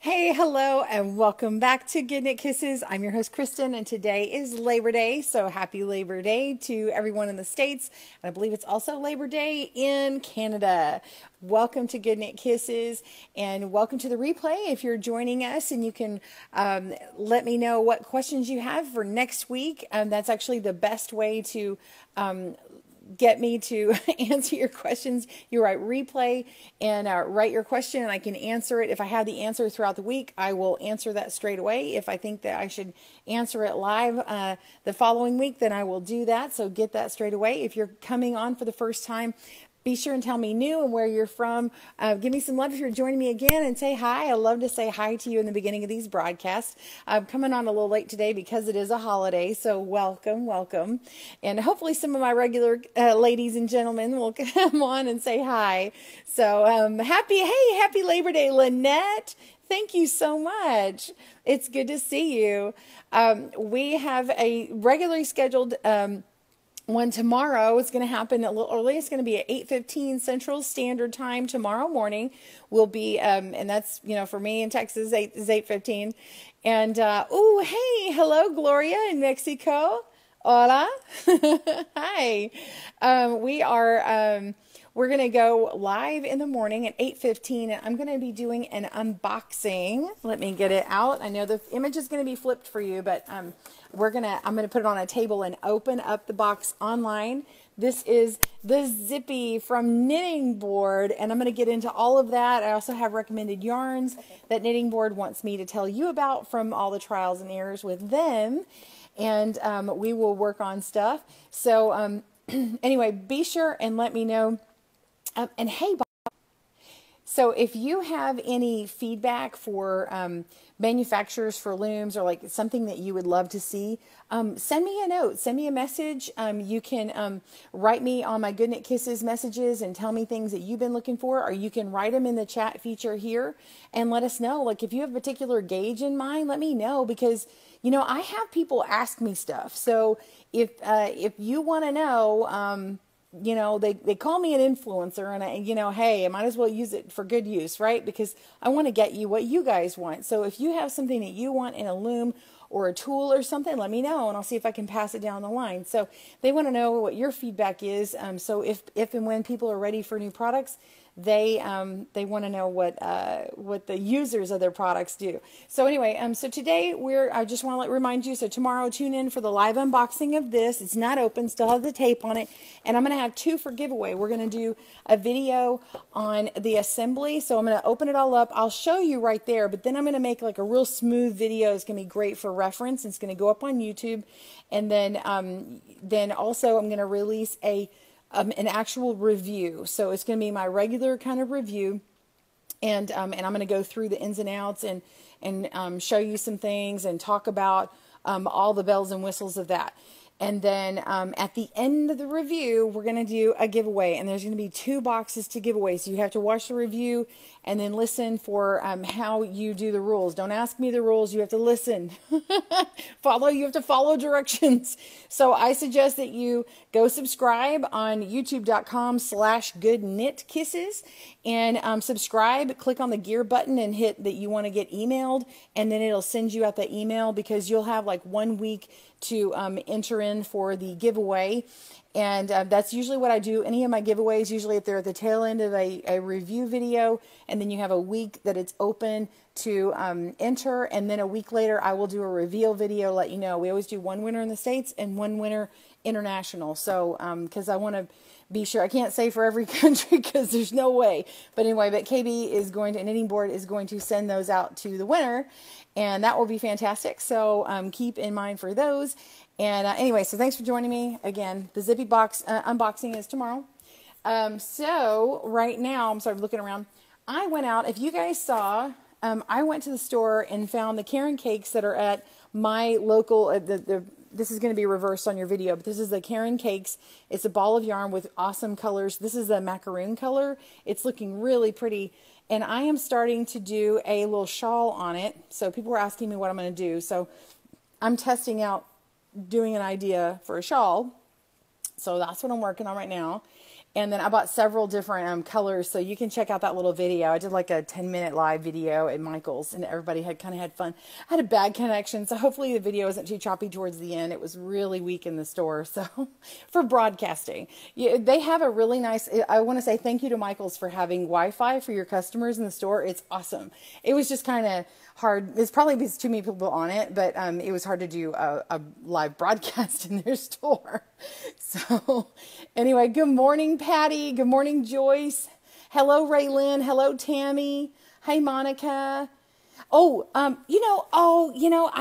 Hey, hello, and welcome back to Good Knit Kisses. I'm your host, Kristen, and today is Labor Day. So happy Labor Day to everyone in the States. And I believe it's also Labor Day in Canada. Welcome to Good Knit Kisses, and welcome to the replay if you're joining us. And you can let me know what questions you have for next week. That's actually the best way to get me to answer your questions. You write replay and write your question, and I can answer it. If I have the answer throughout the week, I will answer that straight away. If I think that I should answer it live the following week, then I will do that. So get that straight away. If you're coming on for the first time, be sure and tell me new and where you're from. Give me some love if you're joining me again, and say hi. I love to say hi to you in the beginning of these broadcasts. I'm coming on a little late today because it is a holiday, so welcome, welcome. And hopefully some of my regular ladies and gentlemen will come on and say hi. So happy Labor Day, Lynette. Thank you so much. It's good to see you. We have a regularly scheduled one tomorrow. It's going to happen a little early. It's going to be at 8:15 Central Standard Time tomorrow morning. Will be, and that's, for me in Texas, 8:15. And, hello, Gloria in Mexico. Hola. Hi. We're going to go live in the morning at 8:15, and I'm going to be doing an unboxing. Let me get it out. I know the image is going to be flipped for you, but I'm going to put it on a table and open up the box online. This is the Zippy from Knitting Board, and I'm going to get into all of that. I also have recommended yarns that Knitting Board wants me to tell you about from all the trials and errors with them, and we will work on stuff. So anyway, be sure and let me know. And hey, so if you have any feedback for manufacturers for looms, or like something that you would love to see, send me a note, send me a message. You can write me on my Good Knit Kisses messages and tell me things that you've been looking for, or you can write them in the chat feature here and let us know. Like if you have a particular gauge in mind, let me know, because I have people ask me stuff. So if you want to know, they call me an influencer, and hey, I might as well use it for good use, right? Because I want to get you what you guys want. So if you have something that you want in a loom or a tool or something, let me know, and I'll see if I can pass it down the line. So they want to know what your feedback is. So if and when people are ready for new products, they want to know what the users of their products do. So anyway, so today I just want to remind you. So tomorrow, tune in for the live unboxing of this. It's not open, still have the tape on it, and I'm going to have two for giveaway. We're going to do a video on the assembly. So I'm going to open it all up. I'll show you right there, but then I'm going to make like a real smooth video. It's going to be great for reference. It's going to go up on YouTube, and then also I'm going to release an actual review. So it's going to be my regular kind of review, and I'm going to go through the ins and outs and show you some things and talk about all the bells and whistles of that. And then at the end of the review, we're going to do a giveaway, and there's going to be 2 boxes to give away. So you have to watch the review and then listen for how you do the rules. Don't ask me the rules. You have to listen. You have to follow directions. So I suggest that you go subscribe on youtube.com/goodknitkisses and subscribe. Click on the gear button and hit that you want to get emailed, and then it'll send you out the email, because you'll have like 1 week to enter in for the giveaway. And that's usually what I do. Any of my giveaways, usually if they're at the tail end of a review video, and then you have a week that it's open to enter, and then a week later I will do a reveal video, let you know. We always do 1 winner in the States and 1 winner international. So because I want to be sure, I can't say for every country because there's no way. But anyway, KB Knitting Board is going to send those out to the winner, and that will be fantastic. So keep in mind for those. And anyway, so thanks for joining me again. The Zippy box unboxing is tomorrow. So right now, I'm sorry, looking around. I went out, if you guys saw, I went to the store and found the Karen cakes that are at my local, this is going to be reversed on your video, but this is the Karen cakes. It's a ball of yarn with awesome colors. This is the macaroon color. It's looking really pretty. And I am starting to do a little shawl on it. So people were asking me what I'm going to do. So I'm testing out doing an idea for a shawl. So that's what I'm working on right now. And then I bought several different colors, so you can check out that little video. I did like a 10-minute live video at Michael's, and everybody had kind of had fun. I had a bad connection, so hopefully the video isn't too choppy towards the end. It was really weak in the store, so for broadcasting. Yeah, they have a really nice, I want to say thank you to Michael's for having Wi-Fi for your customers in the store. It's awesome. It was just kind of hard. It's probably because too many people on it, but it was hard to do a live broadcast in their store. So anyway, good morning, Patty. Good morning, Joyce. Hello, Raylyn. Hello, Tammy. Hey, Monica. I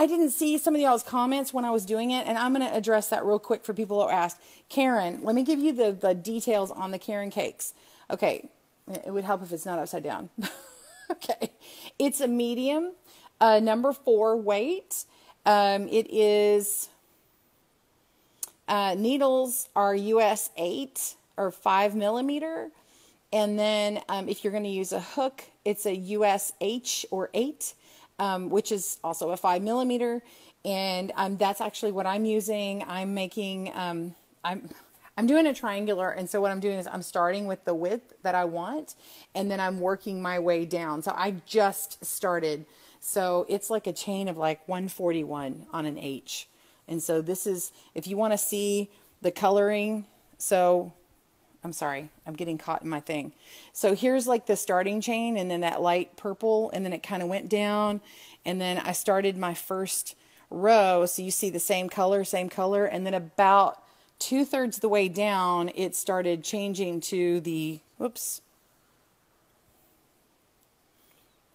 didn't see some of y'all's comments when I was doing it, and I'm going to address that real quick for people who asked. Karen, let me give you the details on the Karen cakes. Okay. It would help if it's not upside down. Okay. It's a medium, number 4 weight. It is, needles are US 8 or 5 millimeter. And then, if you're going to use a hook, it's a US H or 8, which is also a 5 millimeter. And, that's actually what I'm using. I'm making, I'm doing a triangular, and so what I'm doing is I'm starting with the width that I want, and then I'm working my way down. So I just started. So it's like a chain of like 141 on an H. And so this is, if you want to see the coloring, so I'm sorry, I'm getting caught in my thing. So here's like the starting chain, and then that light purple, and then it kind of went down, and then I started my first row. So you see the same color, and then about 2/3 the way down, it started changing to the, whoops,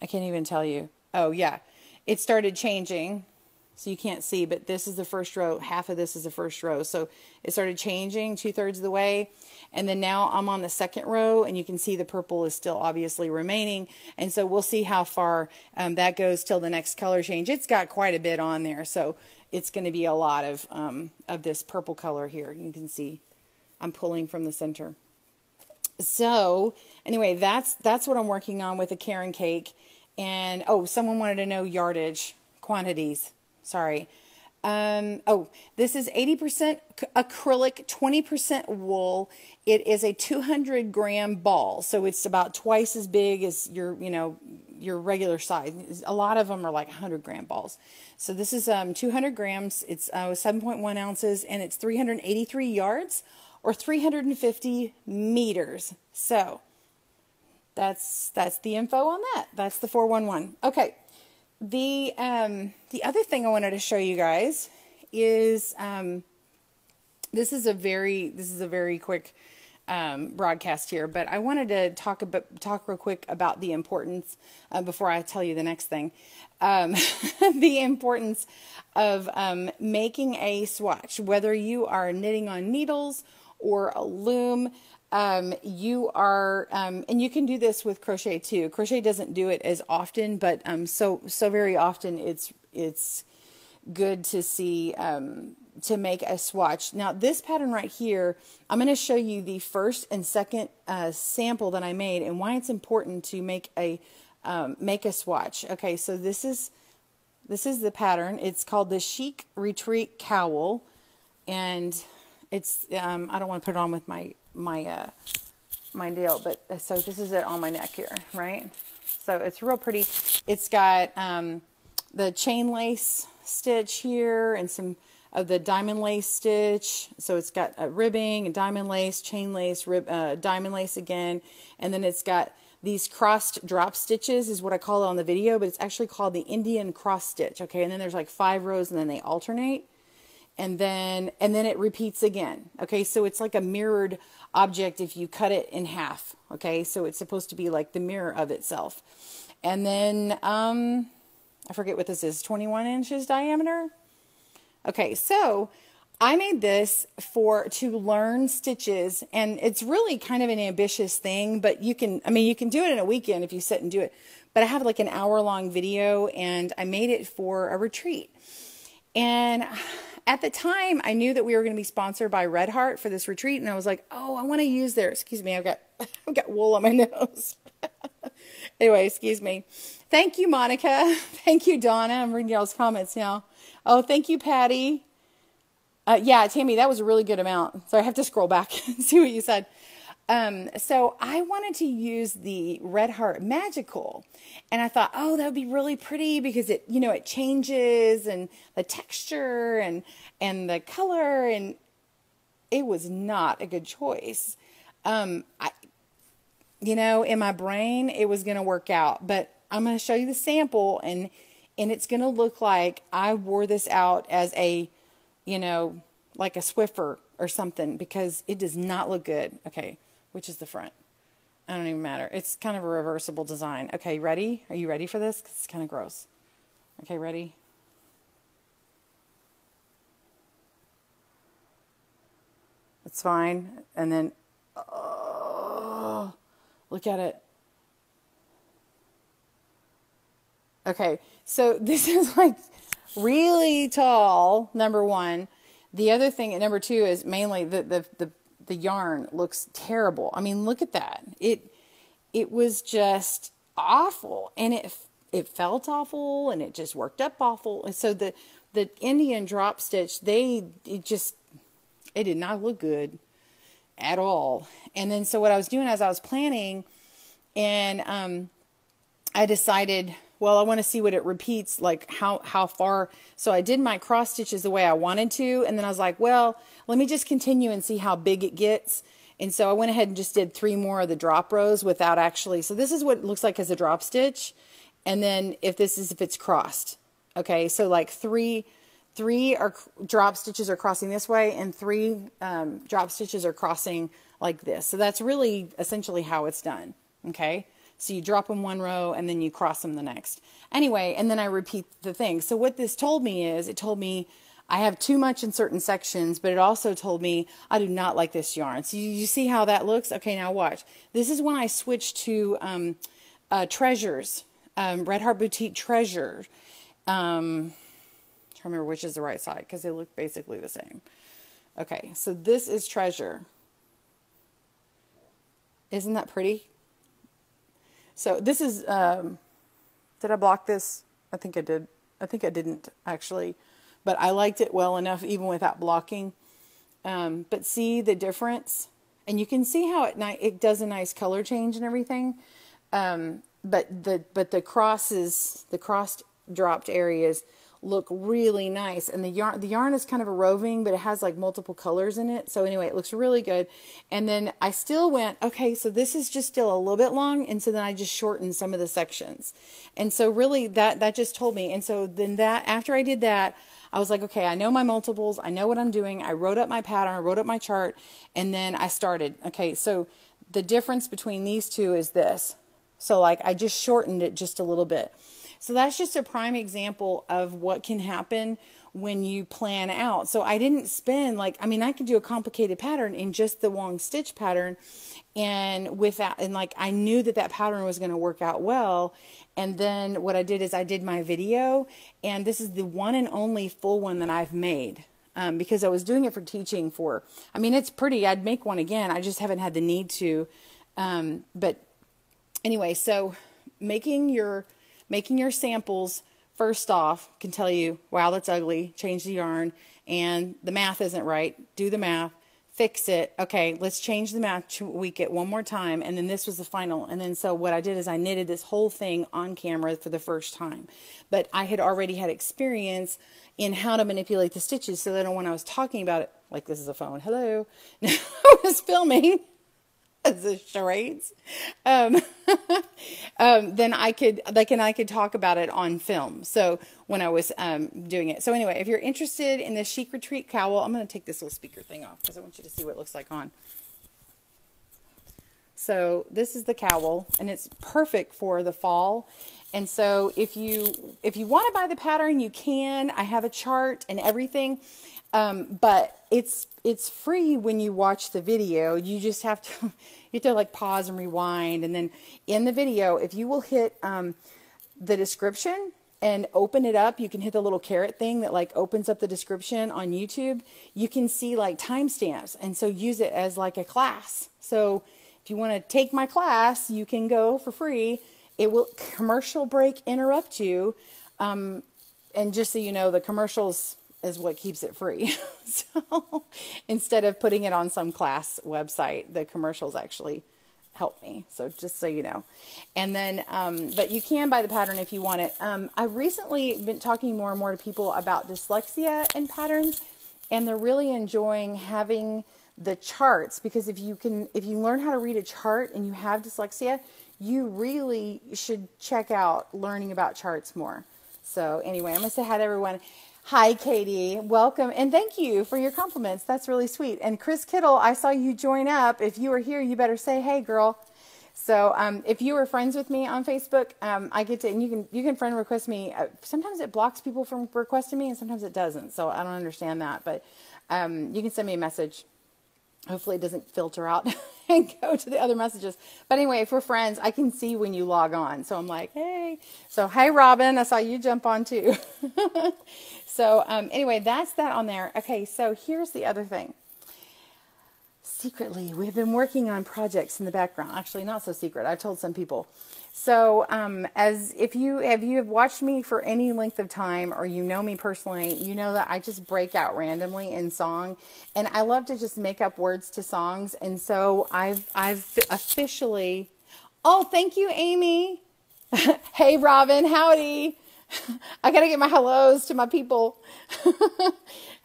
I can't even tell you. Oh yeah, it started changing, so you can't see, but this is the first row, half of this is the first row. So it started changing 2/3 of the way, and then now I'm on the second row, and you can see the purple is still obviously remaining, and so we'll see how far that goes till the next color change. It's got quite a bit on there, so it's going to be a lot of this purple color here. You can see I'm pulling from the center. So anyway, that's what I'm working on with the Karen cake. And someone wanted to know yardage quantities. Sorry. This is 80% acrylic, 20% wool. It is a 200-gram ball, so it's about twice as big as your regular size. A lot of them are like 100-gram balls. So this is 200 grams. It's 7.1 ounces, and it's 383 yards or 350 meters. So that's the info on that. Very 411. Okay. The other thing I wanted to show you guys is this is a very quick broadcast here, but I wanted to talk real quick about the importance before I tell you the next thing. The importance of making a swatch, whether you are knitting on needles or a loom. You are, and you can do this with crochet too. Crochet doesn't do it as often, but, so very often it's good to see, to make a swatch. Now this pattern right here, I'm going to show you the first and second, sample that I made and why it's important to make a swatch. Okay. So this is the pattern. It's called the Chic Retreat Cowl, and it's, I don't want to put it on with my deal, but so this is it on my neck here, right? So it's real pretty. It's got the chain lace stitch here and some of the diamond lace stitch. So it's got a ribbing and diamond lace, chain lace, diamond lace again, and then it's got these crossed drop stitches is what I call it on the video, but it's actually called the Indian cross stitch. Okay, and then there's like 5 rows, and then they alternate. And then it repeats again. Okay, so it's like a mirrored object if you cut it in half. Okay, so it's supposed to be like the mirror of itself. And then, I forget what this is, 21 inches diameter? Okay, so I made this to learn stitches, and it's really kind of an ambitious thing, but you can do it in a weekend if you sit and do it. But I have like an hour-long video, and I made it for a retreat. And at the time, I knew that we were going to be sponsored by Red Heart for this retreat, and I was like, oh, I want to use their, excuse me, I've got wool on my nose. Anyway, excuse me. Thank you, Monica. Thank you, Donna. I'm reading y'all's comments now. Oh, thank you, Patty. Yeah, Tammy, that was a really good amount. So I have to scroll back and see what you said. So I wanted to use the Red Heart Magical, and I thought, oh, that would be really pretty because it, you know, it changes and the texture and the color, and it was not a good choice. You know, in my brain, it was going to work out, but I'm going to show you the sample, and it's going to look like I wore this out as a, you know, like a Swiffer or something, because it does not look good. Okay, which is the front? I don't even matter. It's kind of a reversible design. Okay, ready? Are you ready for this? 'Cause it's kind of gross. Okay, ready? It's fine. And then, oh, look at it. Okay, so this is like really tall, number one. The other thing at number two is mainly the yarn looks terrible. I mean, look at that. It was just awful, and it felt awful, and it just worked up awful. And so the Indian drop stitch, it did not look good at all. And then so what I was doing as I was planning, and I decided, well, I want to see what it repeats, like how far. So I did my cross stitches the way I wanted to. And then I was like, well, let me just continue and see how big it gets. And so I went ahead and just did 3 more of the drop rows without actually. So this is what it looks like as a drop stitch. And then if it's crossed. Okay. So like three drop stitches are crossing this way, and 3 drop stitches are crossing like this. So that's really essentially how it's done. Okay. So you drop them one row and then you cross them the next. Anyway, and then I repeat the thing. So what this told me is, it told me I have too much in certain sections, but it also told me I do not like this yarn. So you see how that looks? Okay, now watch. This is when I switched to Treasures, Red Heart Boutique Treasure. I'm trying to remember which is the right side because they look basically the same. Okay, so this is Treasure. Isn't that pretty? So this is, did I block this? I think I did. I think I didn't actually, but I liked it well enough even without blocking. But see the difference? And you can see how it does a nice color change and everything. But the crossed dropped areas look really nice, and the yarn is kind of a roving, but it has like multiple colors in it. So anyway, it looks really good. And then I still went, okay, so this is just still a little bit long, and so then I just shortened some of the sections. And so really that just told me. And so then after I did that, I was like, okay, I know my multiples, I know what I'm doing. I wrote up my pattern, I wrote up my chart, and then I started. Okay, so the difference between these two is this. So like I just shortened it just a little bit. So that's just a prime example of what can happen when you plan out. So I didn't spend I could do a complicated pattern in just the long stitch pattern, and I knew that pattern was going to work out well. And then what I did is I did my video, and this is the one and only full one that I've made. Because I was doing it for teaching it's pretty. I'd make one again. I just haven't had the need to. But anyway, so making your samples, first off, can tell you, wow, that's ugly, change the yarn, and the math isn't right. Do the math, fix it. Okay, let's change the math, tweak it one more time, and then this was the final. And then so what I did is I knitted this whole thing on camera for the first time. But I had already had experience in how to manipulate the stitches, so that when I was talking about it, like this is a phone, hello, I was filming the charades, then I could talk about it on film. So when I was doing it. So anyway, if you're interested in the Chic Retreat cowl, I'm going to take this little speaker thing off because I want you to see what it looks like on. So this is the cowl, and it's perfect for the fall. And so if you want to buy the pattern, you can. I have a chart and everything. But it's free when you watch the video. You just have to, pause and rewind. And then in the video, if you will hit, the description and open it up, you can hit the little caret thing that opens up the description on YouTube. You can see timestamps. And so use it as a class. So if you want to take my class, you can go for free. It will commercial break interrupt you. And just so you know, the commercials is what keeps it free. So instead of putting it on some class website, the commercials actually help me. So just so you know. And then, but you can buy the pattern if you want it. I've recently been talking more and more to people about dyslexia and patterns, and they're really enjoying having the charts, because if you learn how to read a chart and you have dyslexia, you really should check out learning about charts more. So anyway, I'm going to say hi to everyone. Hi, Katie. Welcome. And thank you for your compliments. That's really sweet. And Chris Kittle, I saw you join up. If you are here, you better say, hey, girl. So if you were friends with me on Facebook, I get to, and you can friend request me. Sometimes it blocks people from requesting me, and sometimes it doesn't. So I don't understand that. But you can send me a message. Hopefully it doesn't filter out and go to the other messages. But anyway, if we're friends, I can see when you log on. So I'm like, hey. So, hey, Robin, I saw you jump on too. So anyway, that's that on there. Okay, so here's the other thing. Secretly, we've been working on projects in the background. Actually, not so secret. I've told some people. So as if you have watched me for any length of time, or you know me personally, you know that I just break out randomly in song, and I love to just make up words to songs. And so I've officially, oh, thank you, Amy. Hey, Robin, howdy. I got to get my hellos to my people.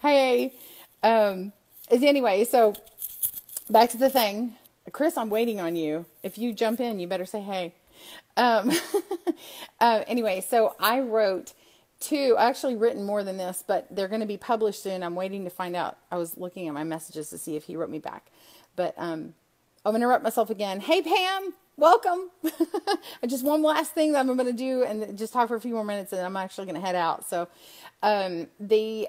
Hey, anyway, so back to the thing. Chris, I'm waiting on you. If you jump in, you better say hey. Anyway, so I wrote I actually written more than this, but they're going to be published soon. I'm waiting to find out. I was looking at my messages to see if he wrote me back, but, I'm going to interrupt myself again. Hey, Pam, welcome. Just one last thing that I'm going to do, and just talk for a few more minutes, and I'm actually going to head out. So, the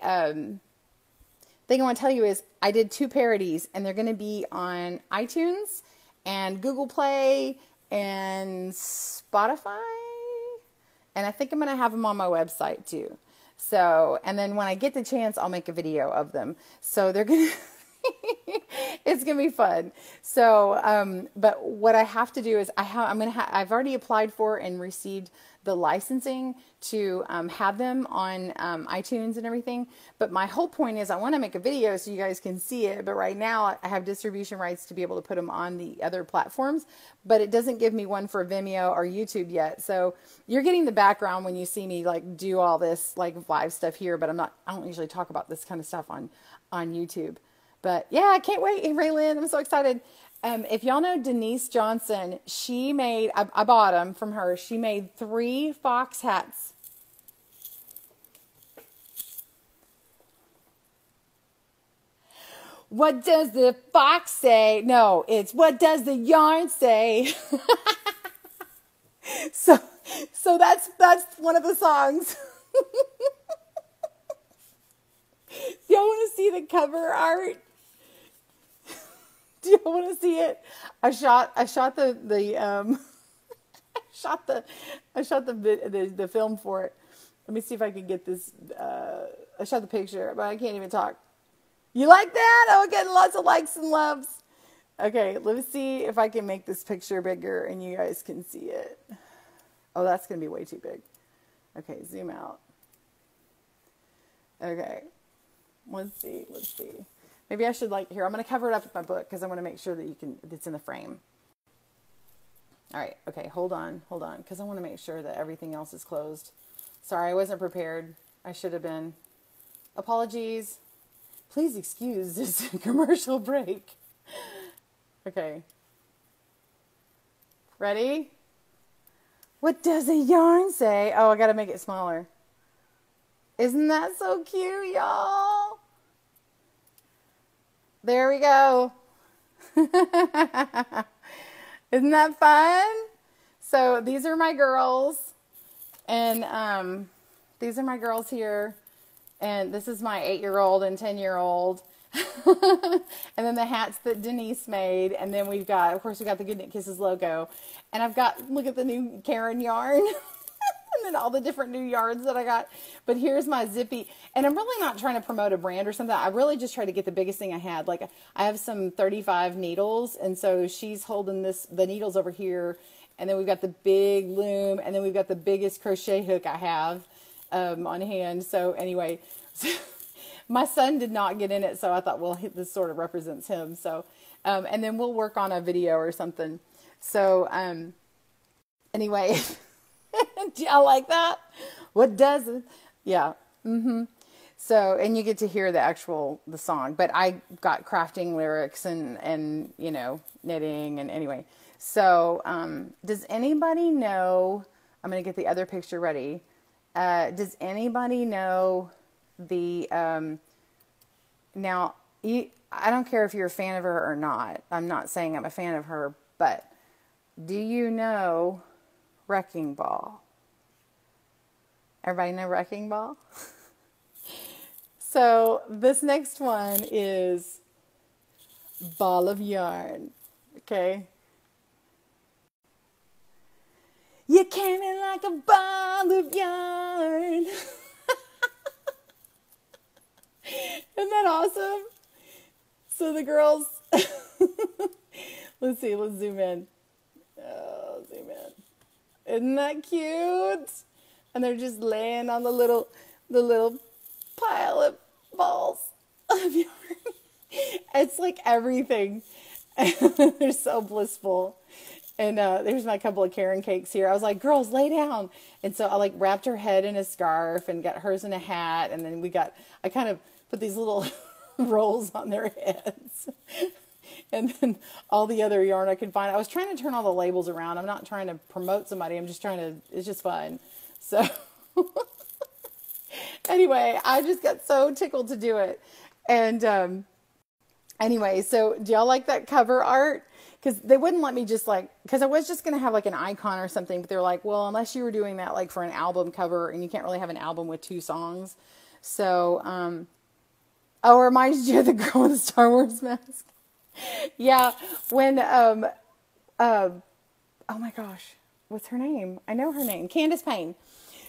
thing I want to tell you is I did 2 parodies, and they're going to be on iTunes and Google Play and Spotify, and I think I'm going to have them on my website too. So, and then when I get the chance, I'll make a video of them. So they're going to, it's going to be fun. So, but what I have to do is I've already applied for and received the licensing to have them on iTunes and everything. But my whole point is I want to make a video so you guys can see it. But right now I have distribution rights to be able to put them on the other platforms. But it doesn't give me one for Vimeo or YouTube yet. So you're getting the background when you see me like do all this like live stuff here. But I don't usually talk about this kind of stuff on YouTube. But yeah, I can't wait. Hey, Raylyn, I'm so excited. If y'all know Denise Johnson, she made, I bought them from her. She made 3 fox hats. What does the fox say? No, it's what does the yarn say? So that's one of the songs. Y'all want to see the cover art? Do you want to see it? I shot the the film for it. Let me see if I can get this. I shot the picture, but I can't even talk. You like that? Oh, getting lots of likes and loves. Okay, let me see if I can make this picture bigger and you guys can see it. Oh, that's going to be way too big. Okay, zoom out. Okay, let's see. Maybe I should here, I'm going to cover it up with my book because I want to make sure that it's in the frame. All right. Okay. Hold on. Because I want to make sure that everything else is closed. Sorry, I wasn't prepared. I should have been. Apologies. Please excuse this commercial break. Okay. Ready? What does a yarn say? Oh, I got to make it smaller. Isn't that so cute, y'all? There we go. Isn't that fun? So these are my girls. And these are my girls here. And this is my 8-year-old and 10-year-old. And then the hats that Denise made. And then we've got, of course, we got the Good Knit Kisses logo. And I've got, look at the new Karen yarn. And then all the different new yarns that I got. But here's my zippy. And I'm really not trying to promote a brand or something. I really just tried to get the biggest thing I had. Like I have some 35 needles. And so she's holding the needles over here. And then we've got the big loom. And then we've got the biggest crochet hook I have on hand. So anyway, My son did not get in it, so I thought, well, this sort of represents him. So, and then we'll work on a video or something. So, anyway, do y'all like that? What does it? Yeah. So, and you get to hear the song, but I got crafting lyrics and, you know, knitting and anyway. So, does anybody know, I'm going to get the other picture ready. Does anybody know the, now I don't care if you're a fan of her or not. I'm not saying I'm a fan of her, but do you know Wrecking Ball? Everybody know Wrecking Ball? So this next one is Ball of Yarn. Okay. You came in like a ball of yarn. Isn't that awesome? So the girls, let's see, let's zoom in. Oh, zoom in. Isn't that cute? And they're just laying on the little pile of balls of yarn. It's like everything. They're so blissful. And there's my couple of Karen cakes here. I was like, girls, lay down. And so I like wrapped her head in a scarf and got hers in a hat. And then I kind of put these little rolls on their heads. And then all the other yarn I could find. I was trying to turn all the labels around. I'm not trying to promote somebody. I'm just it's just fun. So anyway, I just got so tickled to do it. And anyway, so do y'all like that cover art? Because they wouldn't let me because I was just going to have like an icon or something, but they're like, well, unless you were doing that like for an album cover, and you can't really have an album with 2 songs. So, it reminds you of the girl with the Star Wars mask. Yeah, when, oh my gosh, what's her name? I know her name, Candace Payne.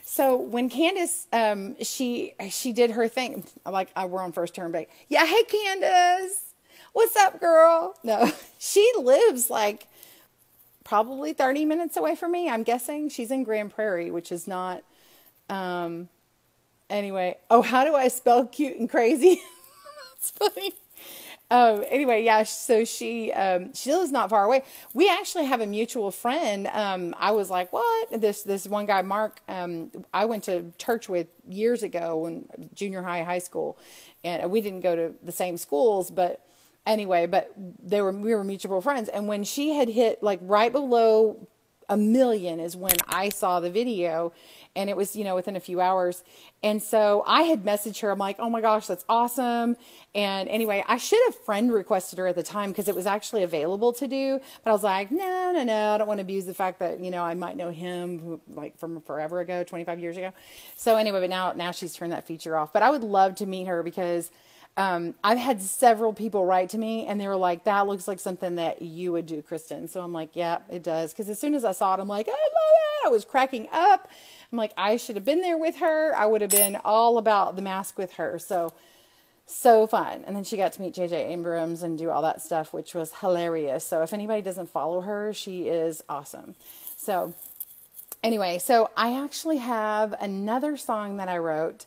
So when Candace, she did her thing, like we're on first term break. Yeah, hey Candace. What's up, girl? No, she lives like probably 30 minutes away from me. I'm guessing she's in Grand Prairie, which is not, anyway. Oh, how do I spell cute and crazy? That's funny. Anyway, yeah, so she lives not far away. We actually have a mutual friend. I was like, what? This one guy, Mark, I went to church with years ago in junior high school, and we didn't go to the same schools, but anyway, we were mutual friends. And when she had hit like right below 1 million is when I saw the video, and it was, within a few hours. And so I had messaged her. I'm like, oh my gosh, that's awesome. And anyway, I should have friend requested her at the time because it was actually available to do. But I was like, no, I don't want to abuse the fact that, I might know him like from forever ago, 25 years ago. So anyway, but now she's turned that feature off. But I would love to meet her because I've had several people write to me and they were like, that looks like something that you would do, Kristen. So I'm like, yeah, it does. Because as soon as I saw it, I'm like, I love it. I was cracking up. I'm like, I should have been there with her. I would have been all about the mask with her. So fun. And then she got to meet JJ Abrams and do all that stuff, which was hilarious. So if anybody doesn't follow her, she is awesome. So anyway, so I actually have another song that I wrote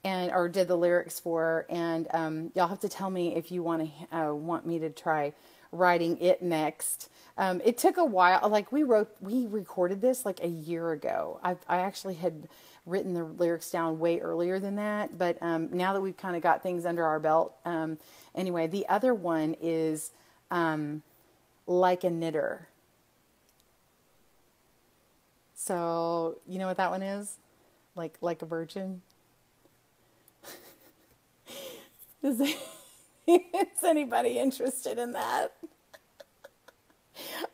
or did the lyrics for, and y'all have to tell me if you want me to try writing it next. It took a while. Like we recorded this like a year ago. I actually had written the lyrics down way earlier than that, but now that we've kind of got things under our belt, anyway, the other one is Like a Knitter. So you know what that one is? Like a virgin. Is anybody interested in that?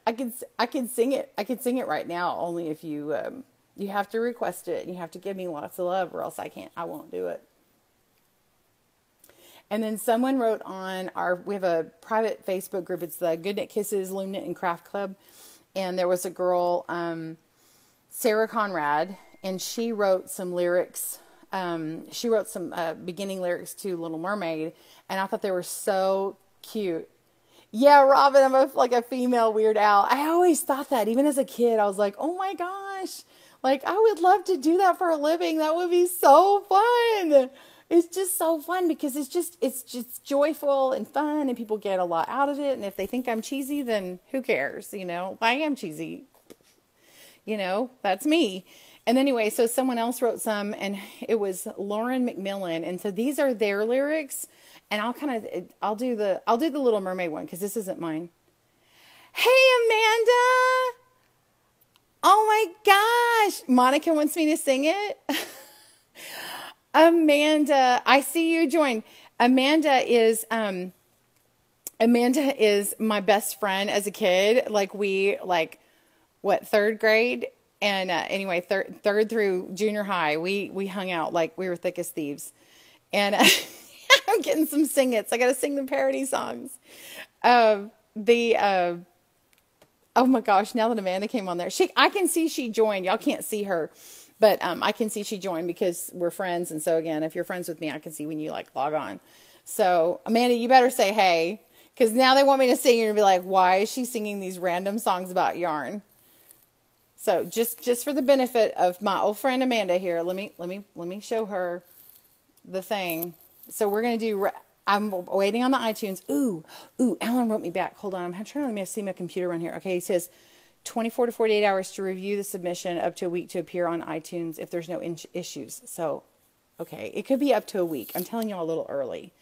I can sing it. I can sing it right now. Only if you have to request it. You have to give me lots of love, or else I won't do it. And then someone wrote on we have a private Facebook group. It's the Good Knit Kisses Loom Knit and Craft Club, and there was a girl, Sarah Conrad, and she wrote some lyrics. She wrote some beginning lyrics to Little Mermaid, and I thought they were so cute. Yeah, Robin, I'm a female Weird Al. I always thought that, even as a kid, I was like, oh my gosh, like I would love to do that for a living. That would be so fun. It's just so fun because it's just joyful and fun and people get a lot out of it. And if they think I'm cheesy, then who cares? You know, I am cheesy. You know, that's me. And anyway, so someone else wrote some and it was Lauren McMillan. And so these are their lyrics. And I'll do the Little Mermaid one because this isn't mine. Hey, Amanda. Oh my gosh. Monica wants me to sing it. Amanda, I see you join. Amanda is my best friend as a kid. Third grade? And anyway, third through junior high, we hung out like we were thick as thieves. And I'm getting some sing-its. I got to sing the parody songs. Oh my gosh, now that Amanda came on there, I can see she joined. Y'all can't see her, but I can see she joined because we're friends. And so again, if you're friends with me, I can see when you log on. So Amanda, you better say hey, because now they want me to sing and be like, why is she singing these random songs about yarn? So just for the benefit of my old friend Amanda here, let me show her the thing. So we're gonna do. I'm waiting on the iTunes. Ooh, Alan wrote me back. Hold on, I'm trying to see my computer run here. Okay, he says 24 to 48 hours to review the submission, up to a week to appear on iTunes if there's no issues. So, okay, it could be up to a week. I'm telling y'all a little early,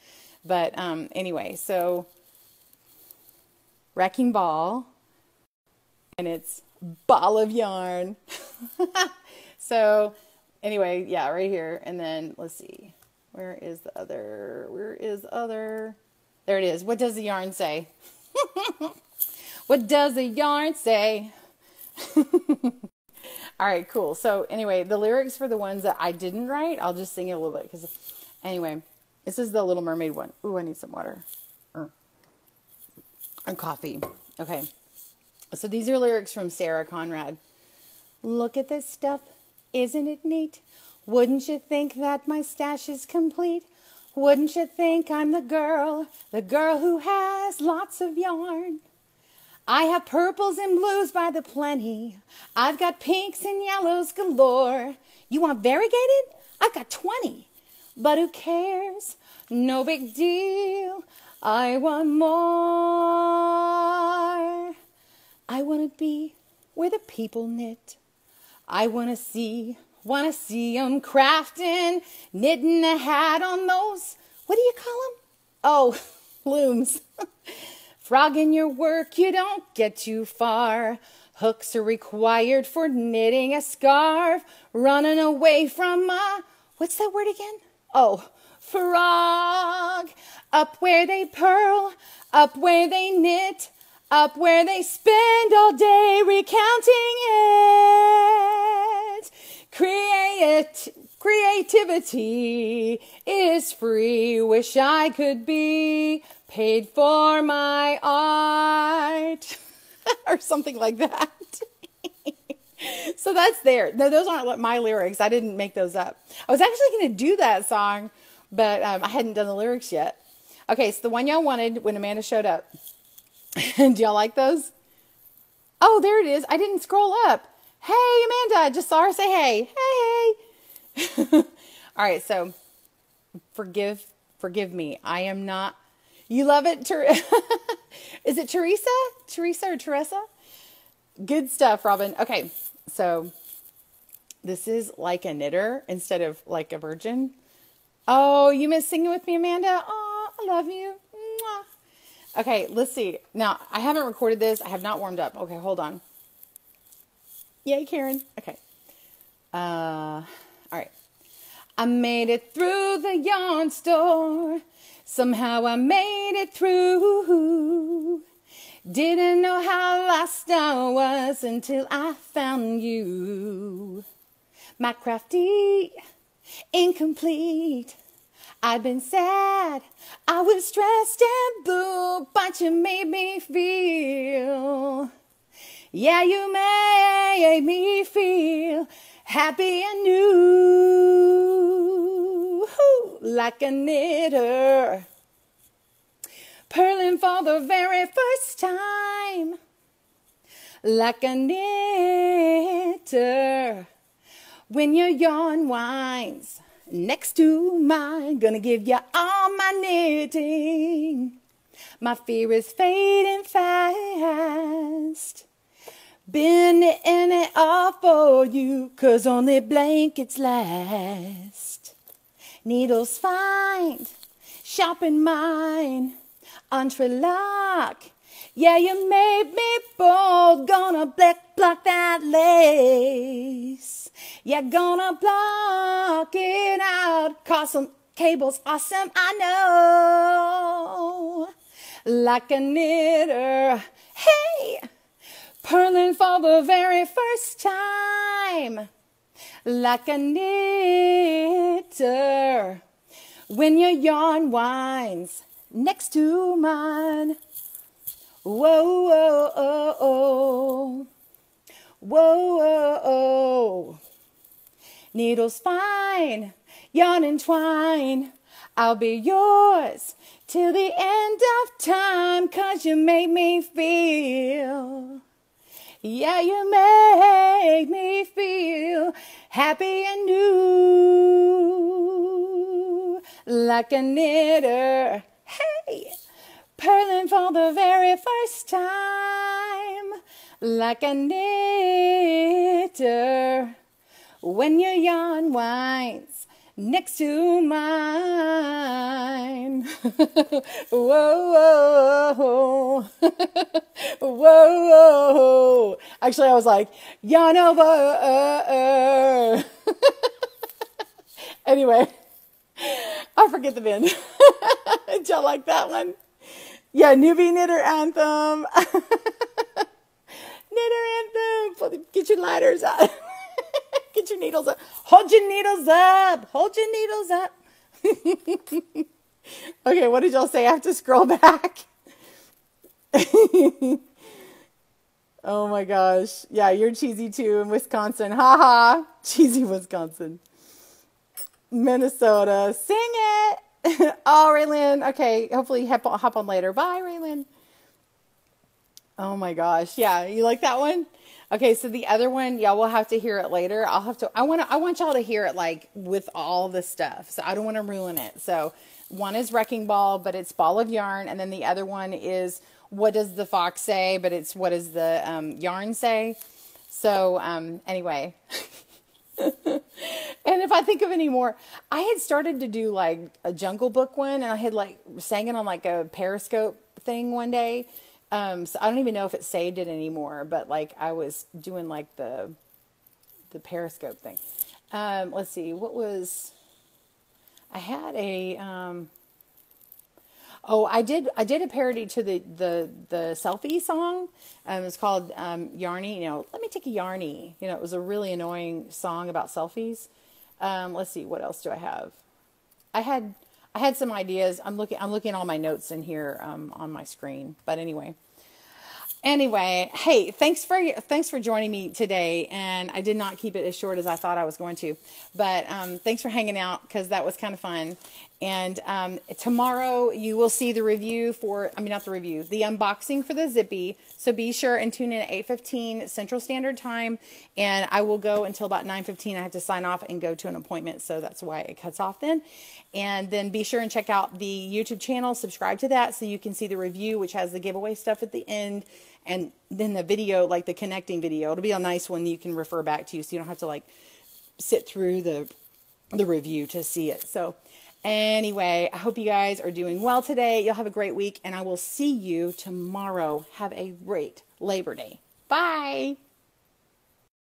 but anyway, so Wrecking Ball, and it's ball of yarn. So anyway, yeah, right here, and then let's see. Where is the other? There it is. What does the yarn say? What does the yarn say? All right, cool. So anyway, the lyrics for the ones that I didn't write, I'll just sing it a little bit. Because anyway, this is the Little Mermaid one. Ooh, I need some water. And coffee. Okay. So these are lyrics from Sarah Conrad. Look at this stuff. Isn't it neat? Wouldn't you think that my stash is complete? Wouldn't you think I'm the girl who has lots of yarn? I have purples and blues by the plenty. I've got pinks and yellows galore. You want variegated? I've got 20. But who cares? No big deal. I want more. I want to be where the people knit. I want to see 'em crafting, knitting a hat on those, what do you call them? Oh, looms. Frog in your work, you don't get too far. Hooks are required for knitting a scarf. Running away from what's that word again? Oh, frog. Up where they purl, up where they knit, up where they spend all day recounting it. Creativity is free. Wish I could be paid for my art. Or something like that. So that's there. No, those aren't my lyrics. I didn't make those up. I was actually going to do that song, but I hadn't done the lyrics yet. Okay, so the one y'all wanted when Amanda showed up. Do y'all like those? Oh, there it is. I didn't scroll up. Hey, Amanda, I just saw her say hey. Hey. All right, so forgive me. I am not. You love it? Is it Teresa? Teresa or Teresa? Good stuff, Robin. Okay, so this is like a knitter instead of like a virgin. Oh, you miss singing with me, Amanda? Oh, I love you. Mwah. Okay, let's see. Now, I haven't recorded this. I have not warmed up. Okay, hold on. Yay, Karen. Okay. All right. I made it through the yarn store. Somehow I made it through. Didn't know how lost I was until I found you. My crafty, incomplete. I'd been sad, I was stressed and blue, but you made me feel. Yeah, you made me feel happy and new, like a knitter, purling for the very first time, like a knitter. When your yarn winds, next to mine. Gonna give you all my knitting. My fear is fading fast. Been knitting it all for you, 'cause only blankets last. Needles find, sharpen mine, entrelac. Yeah, you made me bold, gonna block that lace. Yeah, gonna block it out, 'cause some cable's awesome, I know. Like a knitter, hey, purling for the very first time. Like a knitter, when your yarn winds next to mine. Whoa, whoa, oh, oh. Whoa, whoa, oh. Needles fine, yarn and twine. I'll be yours till the end of time, 'cause you make me feel. Yeah, you make me feel happy and new. Like a knitter, hey, purling for the very first time. Like a knitter, when your yarn winds next to mine. Whoa, whoa, whoa, whoa. Actually, I was like, yarn over. Anyway, I forget the bin. Did y'all like that one? Yeah, newbie knitter anthem. Knitter anthem. Get your lighters out. Get your needles up. Hold your needles up. Hold your needles up. Okay, what did y'all say? I have to scroll back. Oh my gosh. Yeah, you're cheesy too in Wisconsin. Ha ha. Cheesy Wisconsin. Minnesota. Sing it. Oh, Raylyn. Okay, hopefully hop on later. Bye, Raylyn. Oh my gosh. Yeah, you like that one? Okay, so the other one, y'all will have to hear it later. I want y'all to hear it like with all the stuff. So I don't want to ruin it. So one is Wrecking Ball, but it's Ball of Yarn. And then the other one is What Does the Fox Say? But it's What Does the Yarn Say? So anyway. And if I think of any more, I had started to do like a Jungle Book one, and I had like sang it on like a Periscope thing one day. So I don't even know if it saved it anymore, but like I was doing like the Periscope thing. Let's see, what was, I had a, I did a parody to the selfie song. It's called, Yarny, let me take a Yarny. It was a really annoying song about selfies. Let's see, what else do I have? I had some ideas. I'm looking at all my notes in here, on my screen, but anyway, hey, thanks for joining me today. And I did not keep it as short as I thought I was going to, but, thanks for hanging out, 'cause that was kind of fun. And, tomorrow you will see the the unboxing for the Zippy. So be sure and tune in at 8:15 Central Standard Time. And I will go until about 9:15. I have to sign off and go to an appointment. So that's why it cuts off then. And then be sure and check out the YouTube channel, subscribe to that so you can see the review, which has the giveaway stuff at the end. And then the video, like the connecting video, it'll be a nice one you can refer back to, so you don't have to like sit through the review to see it. So anyway, I hope you guys are doing well today. You'll have a great week, and I will see you tomorrow. Have a great Labor Day. Bye.